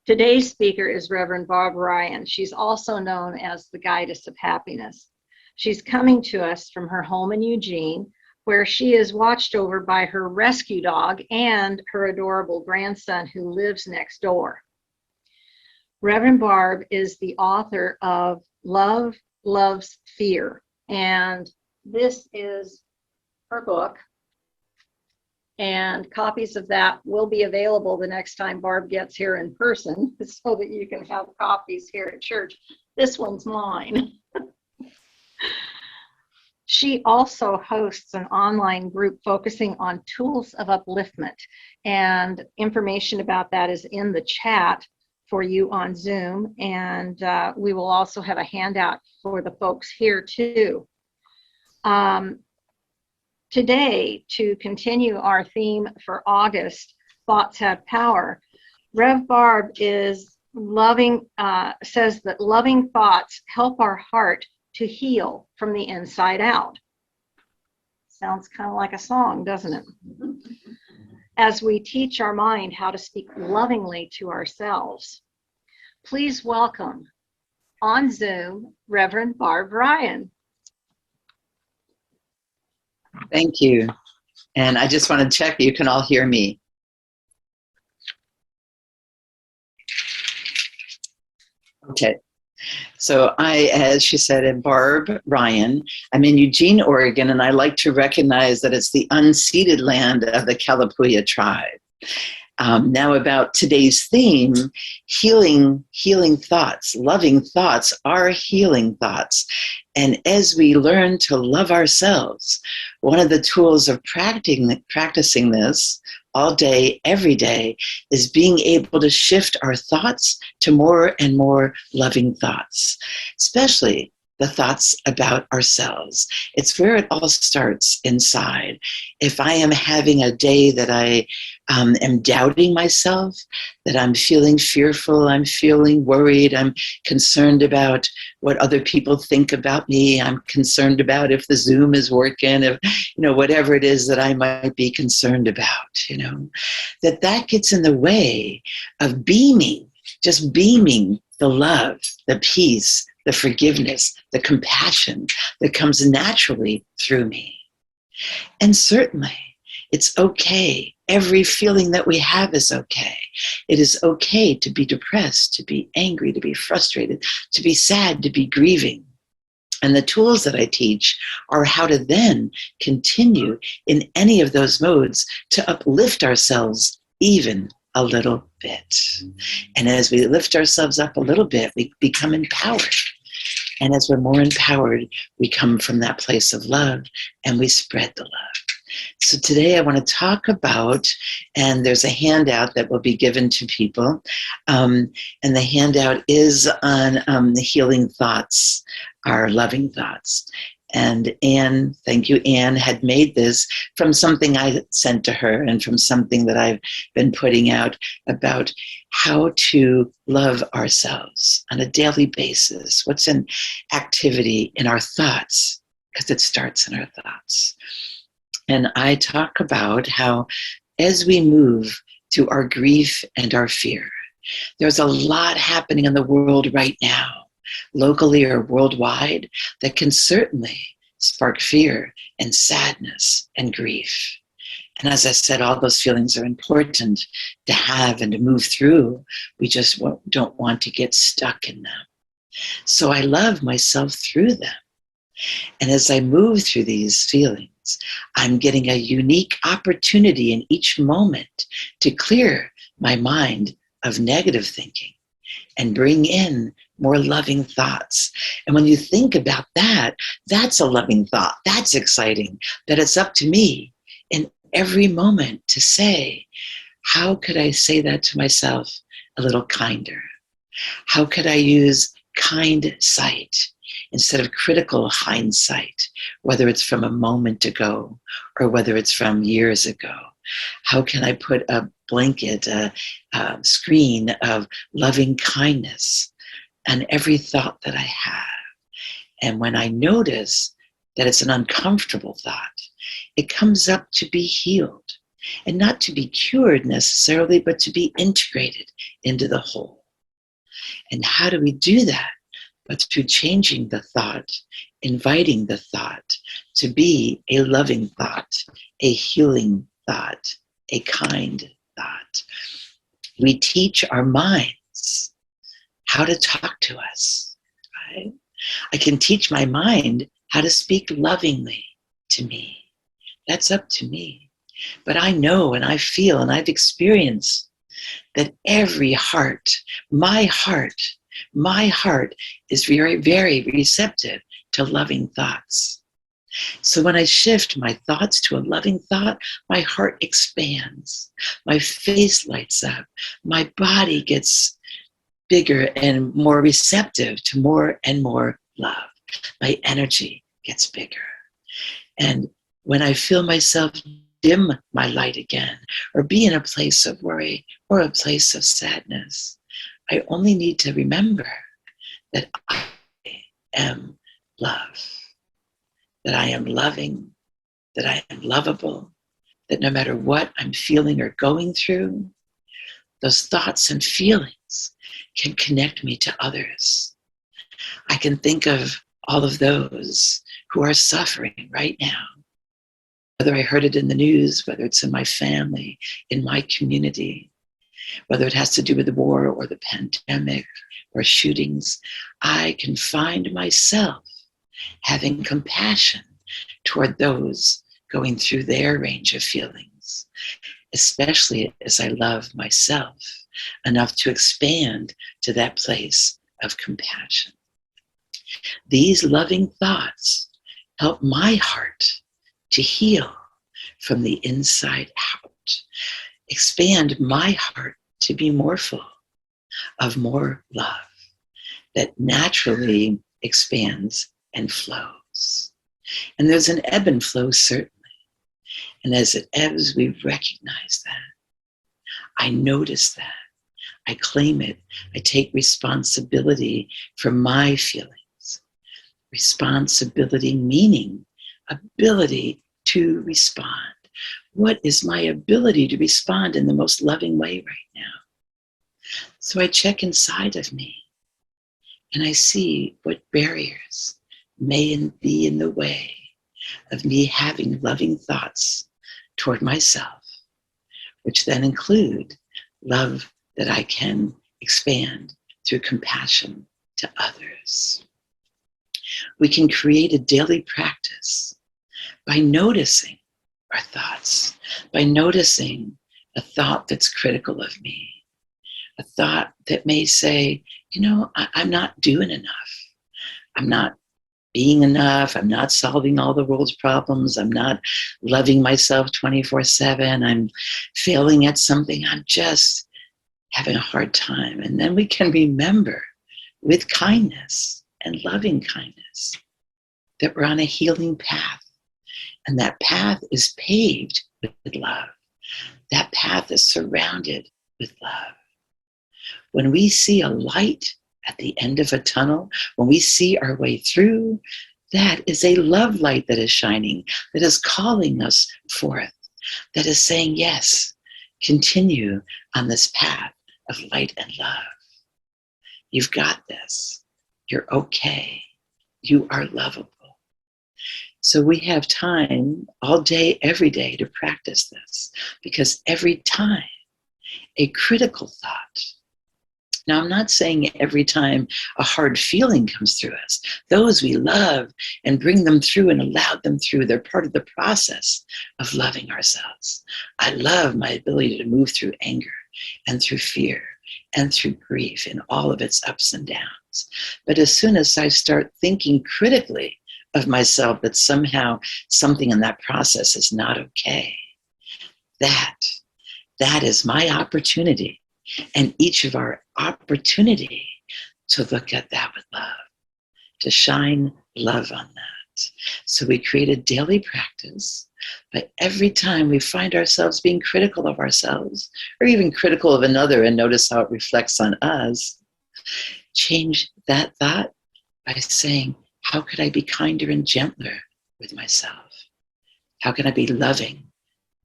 Today's speaker is Reverend Barb Ryan. She's also known as the Goddess of Happiness. She's coming to us from her home in Eugene, where she is watched over by her rescue dog and her adorable grandson who lives next door. Reverend Barb is the author of Love Loves Fear, and this is her book. And copies of that will be available the next time Barb gets here in person so that you can have copies here at church. This one's mine. She also hosts an online group focusing on tools of upliftment, and information about that is in the chat for you on Zoom, and we will also have a handout for the folks here too. Today, to continue our theme for August, Thoughts Have Power, Rev Barb is says that loving thoughts help our heart to heal from the inside out. Sounds kind of like a song, doesn't it? As we teach our mind how to speak lovingly to ourselves. Please welcome on Zoom, Reverend Barb Ryan. Thank you. And I just want to check you can all hear me. Okay. So I, as she said, am Barb Ryan. I'm in Eugene, Oregon, and I like to recognize that it's the unceded land of the Kalapuya tribe. Now about today's theme, healing thoughts. Loving thoughts are healing thoughts. And as we learn to love ourselves, one of the tools of practicing this all day, every day, is being able to shift our thoughts to more and more loving thoughts, especially the thoughts about ourselves. It's where it all starts inside. If I am having a day that I am doubting myself, that I'm feeling fearful, I'm feeling worried, I'm concerned about what other people think about me, I'm concerned about if the Zoom is working, if, whatever it is that I might be concerned about, that gets in the way of just beaming the love, the peace, the forgiveness, the compassion that comes naturally through me. And certainly, it's okay. Every feeling that we have is okay. It is okay to be depressed, to be angry, to be frustrated, to be sad, to be grieving. And the tools that I teach are how to then continue in any of those modes to uplift ourselves even a little bit. And as we lift ourselves up a little bit, we become empowered. And as we're more empowered, we come from that place of love and we spread the love. So today I want to talk about, and there's a handout that will be given to people, and the handout is on the healing thoughts, our loving thoughts. And Anne, thank you, Anne, had made this from something I sent to her and from something that I've been putting out about how to love ourselves on a daily basis. What's an activity in our thoughts? Because it starts in our thoughts. And I talk about how as we move to our grief and our fear, there's a lot happening in the world right now, locally or worldwide, that can certainly spark fear and sadness and grief. And as I said, all those feelings are important to have and to move through. We just don't want to get stuck in them. So I love myself through them. And as I move through these feelings, I'm getting a unique opportunity in each moment to clear my mind of negative thinking and bring in more loving thoughts. And when you think about that, that's a loving thought. That's exciting. That it's up to me in every moment to say, how could I say that to myself a little kinder? How could I use kind sight instead of critical hindsight, whether it's from a moment ago or whether it's from years ago? How can I put a blanket, a screen of loving kindness on every thought that I have? And when I notice that it's an uncomfortable thought, it comes up to be healed. and not to be cured necessarily, but to be integrated into the whole. And how do we do that? But through changing the thought, inviting the thought to be a loving thought, a healing thought, a kind thought. We teach our minds how to talk to us, right? I can teach my mind how to speak lovingly to me. That's up to me. But I know and I feel and I've experienced that every heart, my heart is very, very receptive to loving thoughts. So when I shift my thoughts to a loving thought, my heart expands, my face lights up, my body gets bigger and more receptive to more and more love. My energy gets bigger. And when I feel myself dim my light again, or be in a place of worry or a place of sadness, I only need to remember that I am love, that I am loving, that I am lovable, that no matter what I'm feeling or going through, those thoughts and feelings can connect me to others. I can think of all of those who are suffering right now, whether I heard it in the news, whether it's in my family, in my community, whether it has to do with the war or the pandemic or shootings. I can find myself having compassion toward those going through their range of feelings, especially as I love myself enough to expand to that place of compassion. These loving thoughts help my heart to heal from the inside out, expand my heart to be more full of more love that naturally expands and flows. And there's an ebb and flow, certainly. And as it ebbs, we recognize that. I notice that. I claim it. I take responsibility for my feelings. Responsibility meaning ability to respond. What is my ability to respond in the most loving way right now? So I check inside of me and I see what barriers may be in the way of me having loving thoughts toward myself, which then include love that I can expand through compassion to others. We can create a daily practice by noticing our thoughts, by noticing a thought that's critical of me, a thought that may say, I'm not doing enough. I'm not being enough. I'm not solving all the world's problems. I'm not loving myself 24/7. I'm failing at something. I'm just having a hard time. And then we can remember with kindness and loving kindness that we're on a healing path. And that path is paved with love. That path is surrounded with love. When we see a light at the end of a tunnel, when we see our way through, that is a love light that is shining, that is calling us forth, that is saying, yes, continue on this path of light and love. You've got this. You're okay. You are lovable. So we have time all day, every day to practice this, because every time a critical thought, now I'm not saying every time a hard feeling comes through us, those we love and bring them through and allow them through, they're part of the process of loving ourselves. I love my ability to move through anger and through fear and through grief in all of its ups and downs. But as soon as I start thinking critically of myself that somehow something in that process is not okay, that is my opportunity and each of our opportunity to look at that with love, to shine love on that. So we create a daily practice, but every time we find ourselves being critical of ourselves or even critical of another and notice how it reflects on us, change that thought by saying, how could I be kinder and gentler with myself? How can I be loving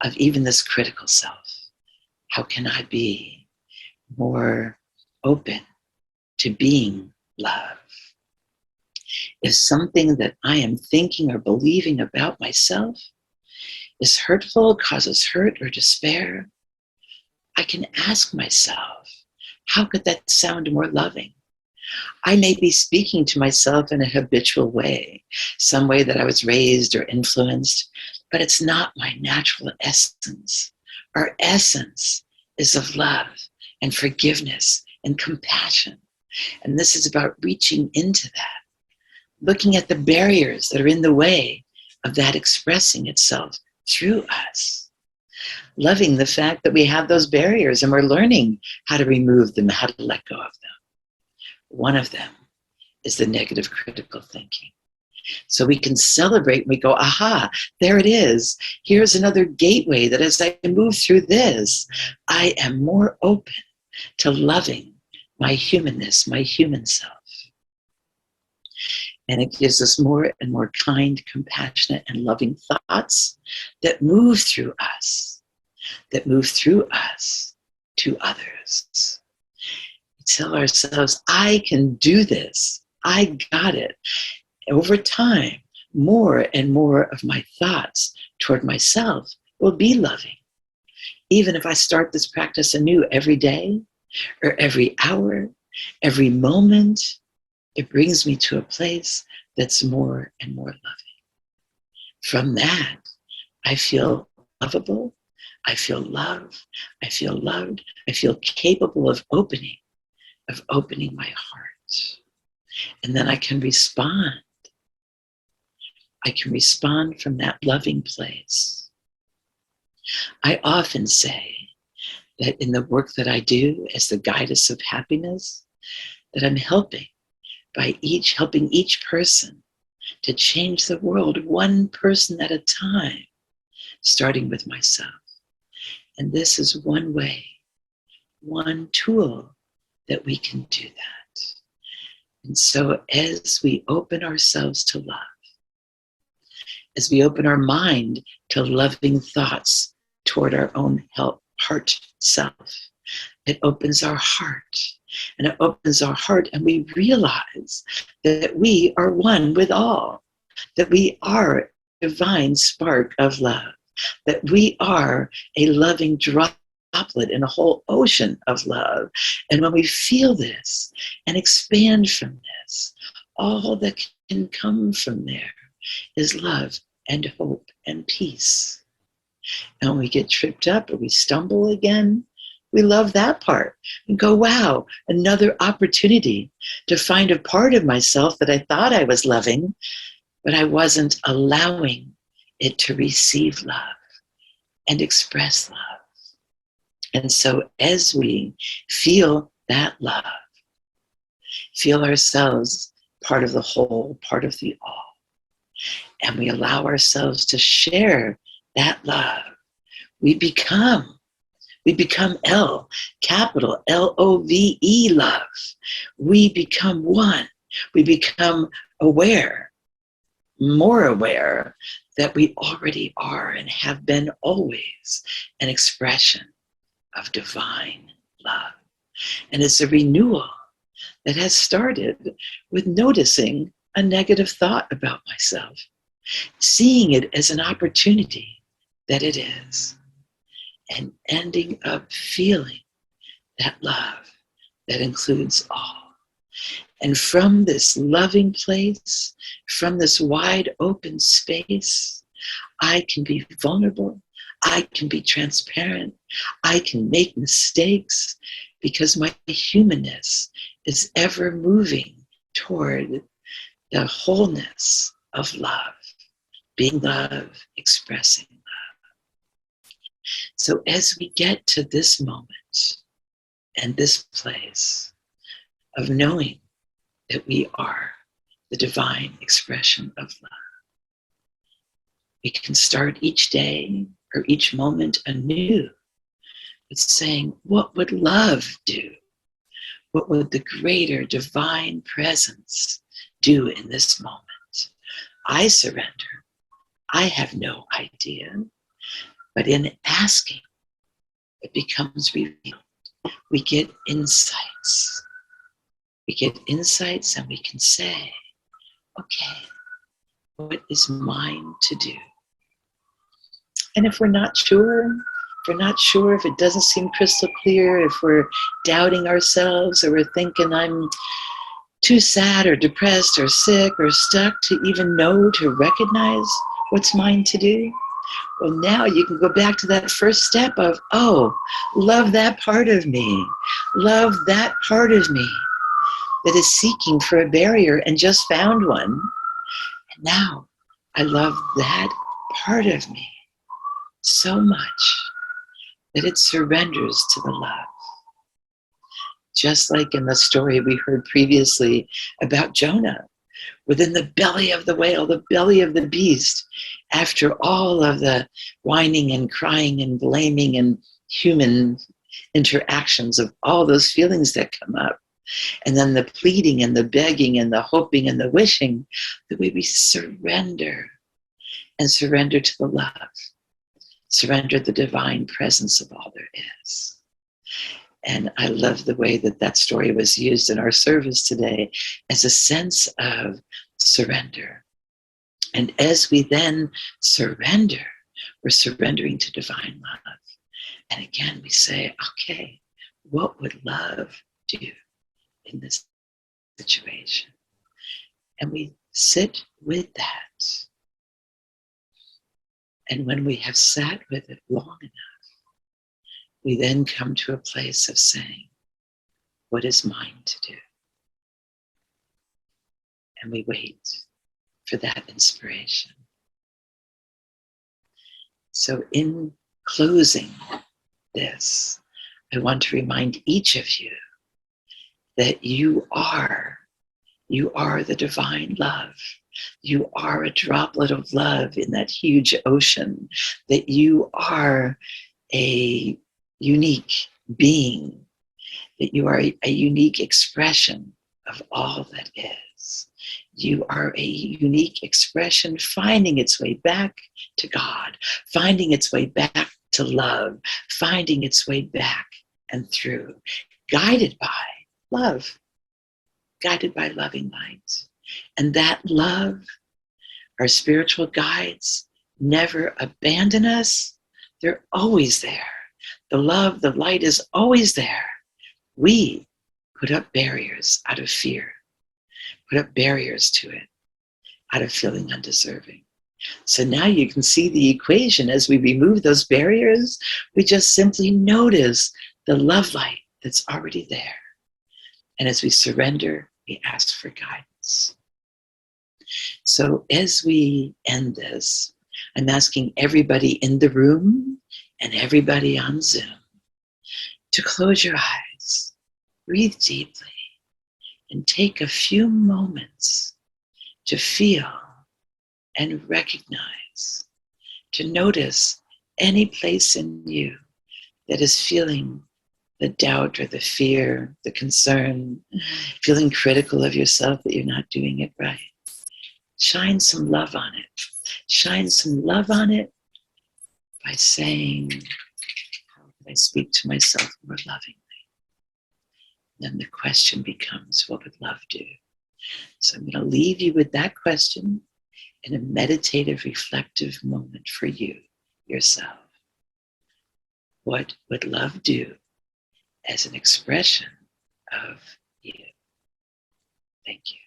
of even this critical self. How can I be more open to being love? If something that I am thinking or believing about myself is hurtful, causes hurt or despair, I can ask myself, how could that sound more loving? I may be speaking to myself in a habitual way, some way that I was raised or influenced, but it's not my natural essence. Our essence is of love and forgiveness and compassion. And this is about reaching into that, looking at the barriers that are in the way of that expressing itself through us. Loving the fact that we have those barriers and we're learning how to remove them, how to let go of them. One of them is the negative critical thinking. So we can celebrate, we go, aha, there it is. Here's another gateway that as I move through this, I am more open to loving my humanness, my human self. And it gives us more and more kind, compassionate, and loving thoughts that move through us to others. We tell ourselves, I can do this. I got it. Over time, more and more of my thoughts toward myself will be loving. Even if I start this practice anew every day, or every hour, every moment, it brings me to a place that's more and more loving. From that, I feel lovable, I feel love, I feel loved, I feel capable of opening my heart. And then I can respond. I can respond from that loving place. I often say that in the work that I do as the guidance of happiness, that I'm helping each person to change the world one person at a time, starting with myself. And this is one way, one tool that we can do that. And so as we open ourselves to love, as we open our mind to loving thoughts toward our own heart self, it opens our heart. And it opens our heart and we realize that we are one with all, that we are a divine spark of love, that we are a loving droplet in a whole ocean of love. And when we feel this and expand from this, all that can come from there is love and hope and peace. And when we get tripped up or we stumble again, we love that part and go, wow, another opportunity to find a part of myself that I thought I was loving, but I wasn't allowing it to receive love and express love. And so as we feel that love, feel ourselves part of the whole, part of the all, and we allow ourselves to share that love, we become L, capital L-O-V-E, love. We become one. We become aware, more aware that we already are and have been always an expression of divine love. And it's a renewal that has started with noticing a negative thought about myself, seeing it as an opportunity that it is, and ending up feeling that love that includes all. And from this loving place, from this wide open space, I can be vulnerable, I can be transparent, I can make mistakes, because my humanness is ever moving toward the wholeness of love, being love, expressing love. So as we get to this moment and this place of knowing that we are the divine expression of love, we can start each day or each moment anew with saying, what would love do? What would the greater divine presence do in this moment? I surrender. I have no idea. But in asking, it becomes revealed. We get insights. We get insights and we can say, okay, what is mine to do? And if we're not sure, if it doesn't seem crystal clear, if we're doubting ourselves or we're thinking I'm too sad or depressed or sick or stuck to even know to recognize what's mine to do, well, now you can go back to that first step of, oh, love that part of me. Love that part of me that is seeking for a barrier and just found one. And now I love that part of me so much that it surrenders to the love. Just like in the story we heard previously about Jonah, within the belly of the whale, the belly of the beast, after all of the whining and crying and blaming and human interactions of all those feelings that come up, and then the pleading and the begging and the hoping and the wishing, the way we surrender and surrender to the love, surrender the divine presence of all there is. And I love the way that that story was used in our service today as a sense of surrender. And as we then surrender, we're surrendering to divine love. And again, we say, okay, what would love do in this situation? And we sit with that. And when we have sat with it long enough, we then come to a place of saying, what is mine to do? And we wait for that inspiration. So in closing this, I want to remind each of you that you are the divine love. You are a droplet of love in that huge ocean, that you are a unique being, that you are a unique expression of all that is. You are a unique expression finding its way back to God, finding its way back to love, finding its way back and through, guided by love, guided by loving light. And that love, our spiritual guides never abandon us. They're always there. The love, the light is always there. We put up barriers out of fear, put up barriers to it out of feeling undeserving. So now you can see the equation. As we remove those barriers, we just simply notice the love light that's already there. And as we surrender, we ask for guidance. So as we end this, I'm asking everybody in the room and everybody on Zoom to close your eyes, breathe deeply, and take a few moments to feel and recognize, to notice any place in you that is feeling the doubt or the fear, the concern, feeling critical of yourself that you're not doing it right. Shine some love on it. Shine some love on it by saying, how can I speak to myself more lovingly? Then the question becomes, what would love do? So I'm going to leave you with that question in a meditative, reflective moment for you, yourself. What would love do as an expression of you? Thank you.